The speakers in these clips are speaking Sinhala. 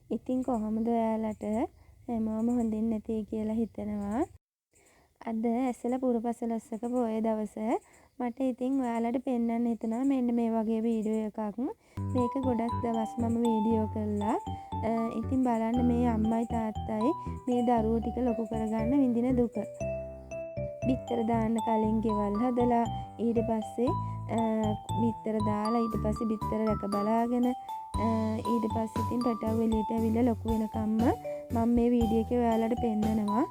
ඉතින් කොහොමද ඔයාලට හැමෝම හොඳින් නැති කියලා හිතනවා. අද ඇසළ පුරපසළොස්වක පොය දවස මට ඉතින් ඔයාලට පෙන්වන්න හිතනවා මෙන්න මේ වගේ වීඩියෝ එකක්. මේක ගොඩක් දවස් මම වීඩියෝ කළා. ඉතින් බලන්න මේ අම්මයි තාත්තයි මේ දරුවෝ ටික ලොකු කරගන්න විඳින දුක. බිත්තර දාන්න කලින් ගෙවල් හදලා ඊට පස්සේ බිත්තර දාලා ඊට පස්සේ බිත්තර රැක බලාගෙන ඊට පස්සේ ඉතින් පැටව එළියට ඇවිල්ලා ලොකු වෙනකම්ම මම මේ වීඩියෝ එකේ ඔයාලට පෙන්නනවා.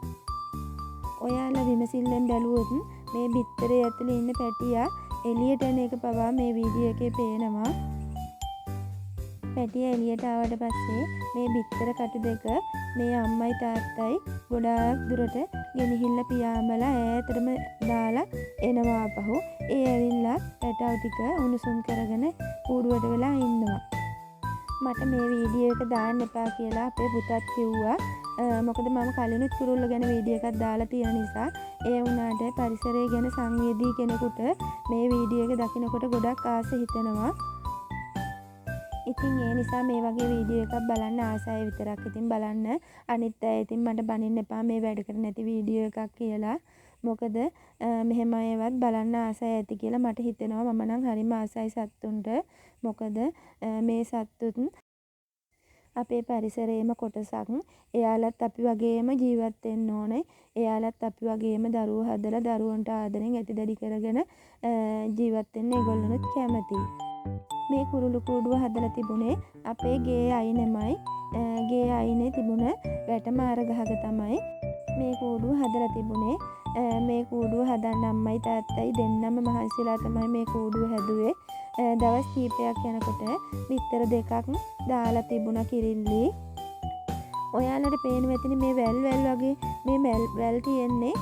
ඔයාලා විමසිල්ලෙන් බැලුවොත් මේ බිත්තරේ ඇතුලේ ඉන්න පැටියා එළියට එන එක පවා මේ වීඩියෝ එකේ පේනවා. පැටියා එළියට ආවට පස්සේ මේ බිත්තර කටු දෙක මේ අම්මයි තාත්තයි ගොඩාක් දුරට ගෙනහිල්ලා පියාඹලා ඈතටම දාලා එනවා ආපහු. ඒ ඇවිල්ලා පැටව ටික උණුසුම් කරගෙන කූඩුවට වෙලා ඉන්නවා. මට මේ වීඩියෝ එක දාන්න එපා කියලා අපේ පුතත් කිව්වා. මොකද මම කලිනුත් කුරුල්ල ගැන වීඩියෝ එකක් දාලා තියෙන නිසා. ඒ වුණාට පරිසරය ගැන සංවේදී කෙනෙකුට මේ වීඩියෝ එක දකිනකොට ගොඩක් ආස හිතෙනවා. ඉතින් ඒ නිසා මේ වගේ වීඩියෝ එකක් බලන්න ආසයි විතරක්. ඉතින් බලන්න අනිත් අය ඉතින් මට බනින්න එපා මේ වැඩකට නැති වීඩියෝ එකක් කියලා. මොකද මෙහෙම ඒවත් බලන්න ආසයි ඇති කියලා මට හිතෙනවා. මම නම් හරිම ආසයි සත්තුන්ට. මොකද මේ සත්තුත් අපේ පරිසරයේම කොටසක්. එයාලත් අපි වගේම ජීවත් වෙන්න ඕනේ. එයාලත් අපි වගේම දරුවෝ හදලා දරුවන්ට ආදරෙන් ඇතිදඩි කරගෙන ජීවත් වෙන්න ඒගොල්ලොනුත් කැමතියි. මේ කුරුළු කූඩුව හදලා තිබුණේ අපේ ගේ අයිනෙමයි. ගේ අයිනේ තිබුණ වැටමාර ගහක තමයි මේ කූඩුව හදලා තිබුණේ. මේ කූඩුව හදන්න අම්මයි තාත්තයි දෙන්නම මහන්සිලා තමයි මේ කූඩුව හැදුවේ. දවස් කීපයක් යනකොට බිත්තර දෙකක් දාලා තිබුණා කිරිල්ලි. ඔයාලට පේනවා ඇතිනේ මේ වැල් වගේ මේ වැල් තියෙන්නේ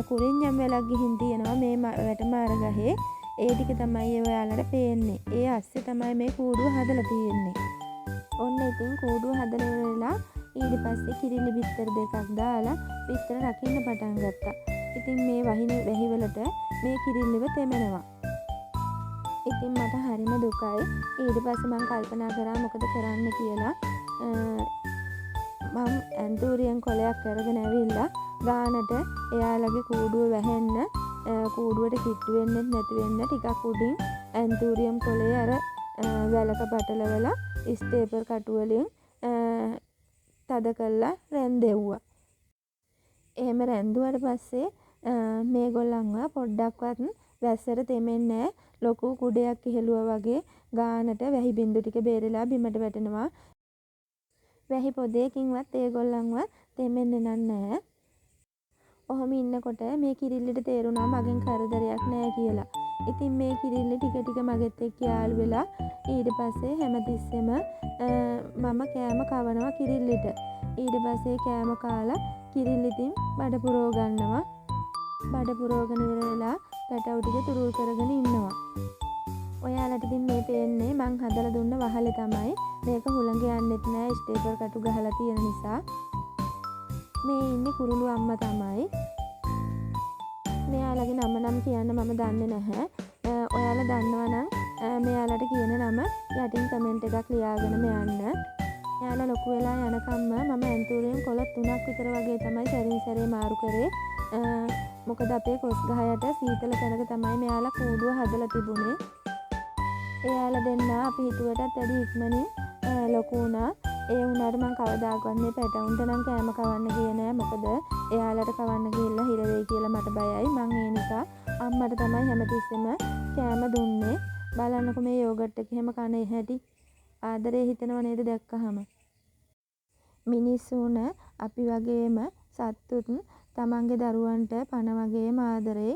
කුරින්ජම් වැලක් ගිහින් තියෙනවා මේ වැටමාර ගහේ. ඒ ටික තමයි ඔයාලට පේන්නේ. ඒ අස්සේ තමයි මේ කූඩුව හදලා තියෙන්නේ. ඔන්න ඉතින් කූඩුව හදලා ඉවරලා ඊට පස්සේ කිරිල්ලි බිත්තර දෙකක් දාලා බිත්තර රකින්න පටන් ගත්තා. ඉතින් මේ වැහිවලට මේ කිරිල්ලිව තෙමෙනවා. ඉතින් මට හරිම දුකයි. ඊට පස්සේ මම කල්පනා කරා මොකද කරන්න කියලා. මම ඇන්තූරියම් කොලයක් අරගෙන ඇවිල්ලා ගානට එයාලගේ කූඩුව වැහෙන්න කූඩුවට කිට්ටු වෙන්නෙත් නැති වෙන්න ටිකක් උඩින් ඇන්තූරියම් කොලේ අර වැලක පටලවලා ස්ටේපර් කටු වලින් තද කරලා රැන්දෙව්වා. එහෙම රැන්දුවට පස්සේ මේගොල්ලන්ව පොඩ්ඩක්වත් වැස්සට තෙමෙන්නේ නැහැ. ලොකු කුඩයක් ඉහළුවා වගේ ගානට වැහි බින්දු ටික බේරලා බිමට වැටෙනවා. වැහි පොදයකින්වත් ඒගොල්ලන්ව තෙමෙන්නේ නැහැ. ඔහොම ඉන්නකොට මේ කිරිල්ලිට තේරුණා මගෙන් කරදරයක් නැහැ කියලා. ඉතින් මේ කිරිල්ලි ටික ටික මගෙත් එක්ක යාළු වෙලා ඊට පස්සේ හැමතිස්සෙම මම කෑම කවනවා කිරිල්ලිට. ඊට පස්සේ කෑම කාලා කිරිල්ලිටින් බඩ පුරව ගන්නවා. බඩ පුරවගෙන ඉවර වෙලා පැටවු ටික තුරුල් කරගෙන ඉන්නවා. ඔයාලට ඉතින් මේ පේන්නේ මං හදලා දුන්න වහලේ තමයි. මේක හුළඟ යන්නෙත් නෑ ස්ටේපර් කටු ගහලා තියෙන නිසා. මේ ඉන්නේ කුරුළු අම්මා තමයි. මෙයාලගේ නම නම් කියන්න මම දන්නේ නැහැ. ඔයාලා දන්නවා නම් මෙයාලට කියන නම යටින් කමෙන්ට් එකක් ලියාගෙනම යන්න. එයාලා ලොකු වෙලා යනකම්ම මම ඇන්තූරියම් කොළ 3ක් විතර වගේ තමයි සැරින් සැරේ මාරු කරේ. මොකද අපේ කොස් ගහ යට සීතල තැනක තමයි මෙයාලා කූඩුව හදලා තිබුණේ. එයාලා දෙන්න අපි හිතුවටත් වැඩි ඉක්මනින් ලොකු වුණා. ඒ වුණාට මම කවදාකවත් මේ පැටවුන්ට නම් කෑම කවන්න ගියේ නෑ. මොකද එයාලට කවන්න ගිහිල්ලා හිර වෙයි කියලා මට බයයි. මං ඒ නිසා අම්මට තමයි හැමතිස්සෙම කෑම දුන්නේ. බලන්නකො මේ යෝගට් එක එහෙම කන්නේ හැටි. ආදරේ හිතෙනව නේද දැක්කහම. මිනිස්සුන අපි වගේම සත්තුත් තමන්ගේ දරුවන්ට පණ වගේම ආදරේ.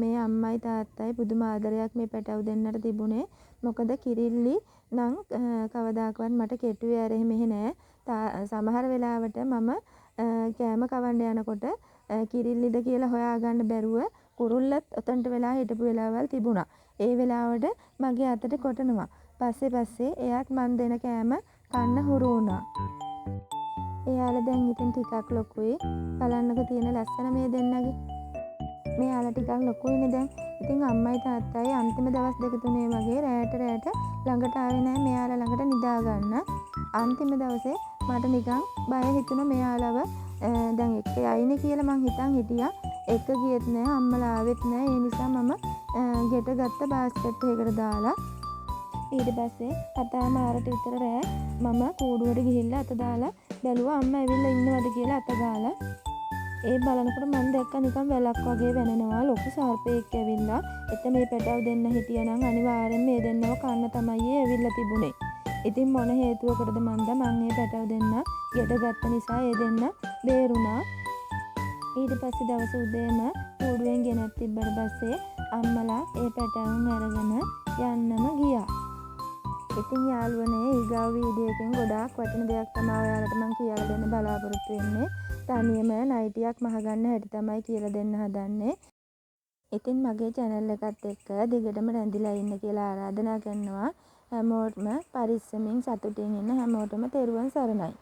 මේ අම්මයි තාත්තයි පුදුම ආදරයක් මේ පැටවු දෙන්නට තිබුණේ. මොකද කිරිල්ලි නම් කවදාකවත් මට කෙටුවේ ඇර එහෙම නෑ. සමහර වෙලාවට මම කෑම කවන්න යනකොට කිරිල්ලිද කියලා හොයාගන්න බැරුව කුරුල්ලත් ඔතනට වෙලා හිටපු වෙලාවල් තිබුණා. ඒ වෙලාවට මගේ අතට කොටනවා. පස්සේ එයාත් මන් දෙන කෑම කන්න හුරු වුණා. එයාලා දැන් ඉතින් ටිකක් ලොකුයි. බලන්නකො තියෙන ලස්සන මේ දෙන්නගේ. මෙයාලා ටිකක් ලොකුයිනේ දැන්. ඉතින් අම්මයි තාත්තයි අන්තිම දවස් දෙක තුනේ වගේ රැට ළඟට ආවේ නැහැ මෙයාලා ළඟට නිදා ගන්න. අන්තිම දවසේ මට නිකන් බය හිතුණා මෙයාලව දැන් එක්ක යයිනේ කියලා මං හිතන් හිටියා. එක්ක ගියෙත් නෑ, අම්මලා ආවෙත් නෑ. ඒ නිසා මම ගෙට ගත්ත බාස්කට් එකකට දාලා ඊට පස්සේ 7:00 විතර රෑ මම කූඩුවට ගිහිල්ලා අත දාලා බැලුවා අම්මා ඇවිල්ලා ඉන්නවද කියලා අත ගාලා. ඒ බලනකොට මම දැක්කා නිකන් වැලක් වගේ වෙනනවා ලොකු සර්පෙක් ඇවිල්ලා. එතන මේ පැටව දෙන්න හිටියනම් අනිවාර්යෙන්ම මේ දෙන්නව කන්න තමයි ඇවිල්ලා තිබුණේ. ඉතින් මොන හේතුවකටද මන්ද මං මේ පැටව දෙන්න ගෙට ගත්ත නිසා ඒ දෙන්න බේරුණා. ඊට පස්සේ දවස උදේම කූඩුවෙන් ගෙනත් තිබ්බට පස්සේ අම්මලා ඒ පැටවුන් අරගෙන යන්නම ගියා. ඉතින් යාළුවනේ ඊගාව වීඩියෝ එකෙන් ගොඩාක් වටින දෙයක් තමයි ඔයාලට මම කියලා දෙන්න බලාපොරොත්තු වෙන්නේ. තනියම නයිටියක් මහගන්න හැටි තමයි කියලා දෙන්න හදන්නේ. ඉතින් මගේ channel එකත් එක්ක දිගටම රැඳිලා ඉන්න කියලා ආරාධනා කරනවා. හැමෝටම පරිස්සමින් සතුටින් ඉන්න හැමෝටම තෙරුවන් සරණයි.